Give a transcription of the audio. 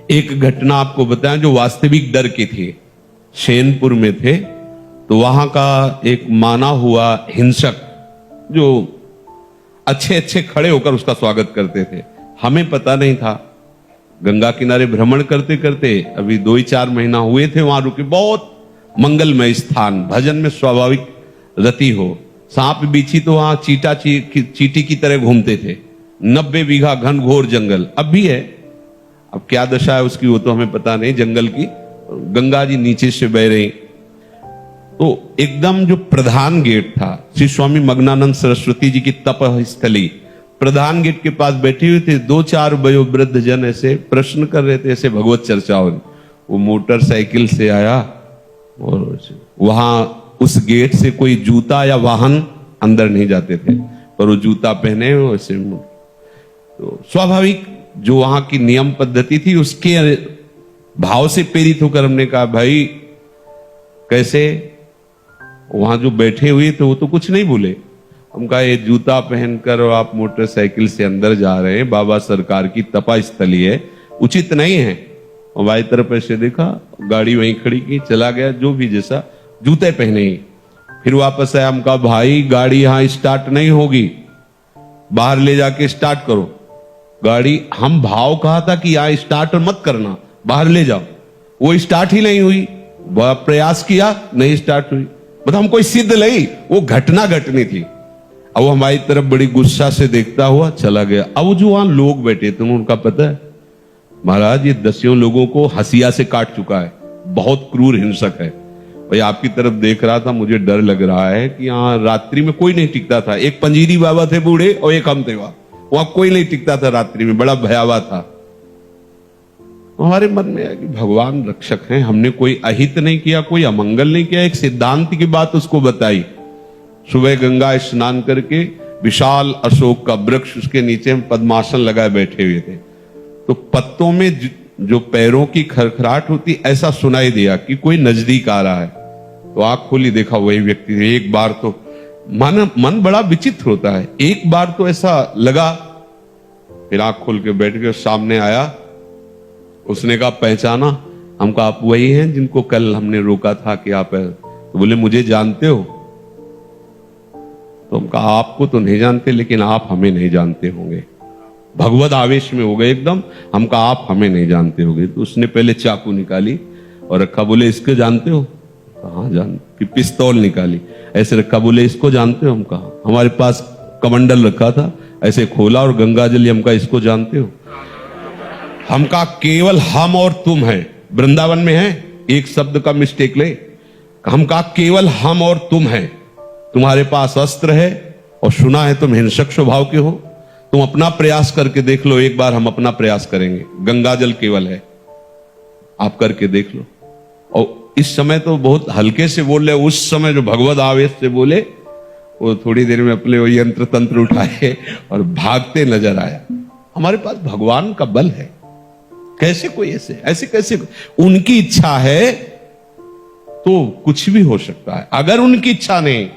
एक घटना आपको बताएं जो वास्तविक डर की थी। शेनपुर में थे तो वहां का एक माना हुआ हिंसक जो अच्छे अच्छे खड़े होकर उसका स्वागत करते थे, हमें पता नहीं था। गंगा किनारे भ्रमण करते करते अभी 2-4 महीना हुए थे वहां रुके। बहुत मंगलमय स्थान, भजन में स्वाभाविक रति हो। सांप बिच्छी तो वहां चीटी की तरह घूमते थे। 90 बीघा घनघोर जंगल अब भी है। अब क्या दशा है उसकी वो तो हमें पता नहीं। जंगल की गंगा जी नीचे से बह रही, तो एकदम जो प्रधान गेट था, श्री स्वामी मग्नानंद सरस्वती जी की तप स्थली, प्रधान गेट के पास बैठे हुए थे 2-4 वयोवृद्ध जन ऐसे प्रश्न कर रहे थे, ऐसे भगवत चर्चाओं। वो मोटरसाइकिल से आया और वहां उस गेट से कोई जूता या वाहन अंदर नहीं जाते थे, पर वो जूता पहने वैसे। तो स्वाभाविक जो वहां की नियम पद्धति थी उसके भाव से प्रेरित होकर हमने कहा, भाई कैसे? वहां जो बैठे हुए थे वो तो कुछ नहीं बोले। हम कहा ये जूता पहनकर आप मोटरसाइकिल से अंदर जा रहे हैं, बाबा सरकार की तपा स्थली है, उचित नहीं है। हमारी तरफ ऐसे देखा, गाड़ी वहीं खड़ी की, चला गया जो भी जैसा, जूते पहने ही। फिर वापस आया, हम कहा भाई गाड़ी यहां स्टार्ट नहीं होगी, बाहर ले जाके स्टार्ट करो गाड़ी। हम भाव कहा था कि यहां स्टार्ट मत करना, बाहर ले जाओ। वो स्टार्ट ही नहीं हुई, बड़ा प्रयास किया, नहीं स्टार्ट हुई। मतलब हम कोई सिद्ध नहीं, वो घटना घटनी थी। अब वो हमारी तरफ बड़ी गुस्सा से देखता हुआ चला गया। अब जो वहां लोग बैठे थे उनका पता है, महाराज ये 10 लोगों को हसिया से काट चुका है, बहुत क्रूर हिंसक है। भाई आपकी तरफ देख रहा था, मुझे डर लग रहा है कि यहाँ रात्रि में कोई नहीं टिकता था। एक पंजीरी बाबा थे बूढ़े और एक हम थे, वहां कोई नहीं टिकता था रात्रि में, बड़ा भयावह था। हमारे मन में है कि भगवान रक्षक हैं, हमने कोई अहित नहीं किया, कोई अमंगल नहीं किया। एक सिद्धांत की बात उसको बताई। सुबह गंगा स्नान करके विशाल अशोक का वृक्ष, उसके नीचे हम पद्मासन लगाए बैठे हुए थे, तो पत्तों में जो पैरों की खरखराहट होती ऐसा सुनाई दिया कि कोई नजदीक आ रहा है। तो आंख खोली, देखा वही व्यक्ति। एक बार तो मन बड़ा विचित्र होता है, एक बार तो ऐसा लगा, फिर आंख खोल के बैठ गए। सामने आया, उसने कहा पहचाना? हम कहा आप वही हैं जिनको कल हमने रोका था कि आप है। तो बोले मुझे जानते हो? तो हम कहा आपको तो नहीं जानते, लेकिन आप हमें नहीं जानते होंगे। भगवत आवेश में हो गए एकदम। हम कहा आप हमें नहीं जानते होंगे। तो उसने पहले चाकू निकाली और रखा, बोले इसको जानते हो? कहा जान। फिर पिस्तौल निकाली, ऐसे रखा, बोले इसको जानते हो? हम कहा हमारे पास कमंडल रखा था, ऐसे खोला और गंगा जल। हम कहा इसको जानते हो? हम कहा केवल हम और तुम है, वृंदावन में है, एक शब्द का मिस्टेक ले। हम कहा केवल हम और तुम है, तुम्हारे पास अस्त्र है और सुना है तुम हिंसक स्वभाव के हो, तुम अपना प्रयास करके देख लो। एक बार हम अपना प्रयास करेंगे, गंगा जल केवल है, आप करके देख लो। और इस समय तो बहुत हल्के से बोल रहे, उस समय जो भगवत आवेश से बोले, वो थोड़ी देर में अपने वो यंत्र तंत्र उठाए और भागते नजर आया। हमारे पास भगवान का बल है, कैसे कोई ऐसे कैसे? उनकी इच्छा है तो कुछ भी हो सकता है। अगर उनकी इच्छा नहीं